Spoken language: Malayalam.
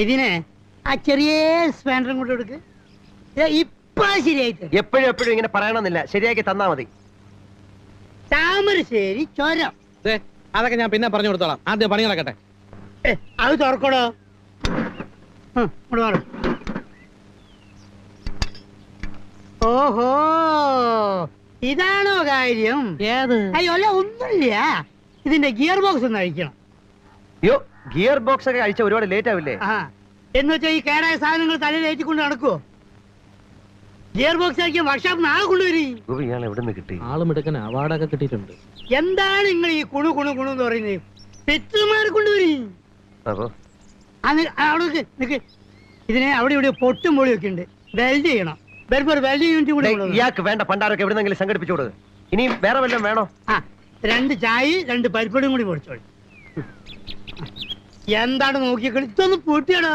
ഇതിനെ ആ ചെറിയ സ്പാൻഡറും കൊണ്ട് കൊടുക്ക്. ഇപ്പൊ ശരിയായിട്ട് എപ്പോഴും എപ്പോഴും ഇങ്ങനെ പറയണമെന്നില്ല, ശരിയാക്കി തന്നാ മതി. താമരശ്ശേരി ചുരം. അതൊക്കെ ഞാൻ പിന്നെ പറഞ്ഞു കൊടുത്തോളാം, ആദ്യം പണി നടക്കട്ടെ. അത് തുറക്കടോ. ഇങ്ങോട്ട് മാറും. ഓഹോ, ഇതാണോ കാര്യം? ഏത്? അയ്യോ അല്ല, ഒന്നുമില്ല. ഇതിന്റെ ഗിയർ ബോക്സ് ഒന്ന് അഴിക്കണം. അയ്യോ, ഗിയർ ബോക്സ് ഒക്കെ അഴിച്ച ഒരുപാട് ലേറ്റ് ആവില്ലേ? ആ, എന്ന് വെച്ചാൽ ഈ കേടായ സാധനങ്ങൾ തലയിൽ ഏറ്റിക്കൊണ്ട് നടക്കുവോ? ഗിയർ ബോക്സ് അഴിക്കാൻ വർക്ക്ഷോപ്പ് നാളെ കൊണ്ടുവരും. ഇയാൾ എവിടെ നിന്ന് കിട്ടി? ആളും എടുക്കാൻ അവാർഡൊക്കെ കിട്ടിയിട്ടുണ്ട്. എന്താണ് നിങ്ങൾ ഈ കുണു കുണു കുണു എന്ന് പറയുന്നത്? പെറ്റുമാരെ കൊണ്ടുവരും. അപ്പോ അവിടെ നിക്ക്. ഇതിനെ അവിടെ ഇവിടെ പൊട്ടും പൊളിയൊക്കെ ഉണ്ട്. വെൽഡ് ചെയ്യണം. വെൽഡ് യൂണിറ്റ് കൂടെ ഇയാൾക്ക് വേണ്ട പണ്ടാരൊക്കെ എവിടെന്നെങ്കിലും സംഘടിപ്പിച്ചു കൊടുക്കുക. ഇനി വേറെ വല്ലതും വേണോ? ആ, 2 ചായ 2 പരിപ്പടും കൂടി പൊടിച്ചോളി. എന്താണ് നോക്കിക്കളി? ഇതൊന്ന് പൊട്ടിയാണോ?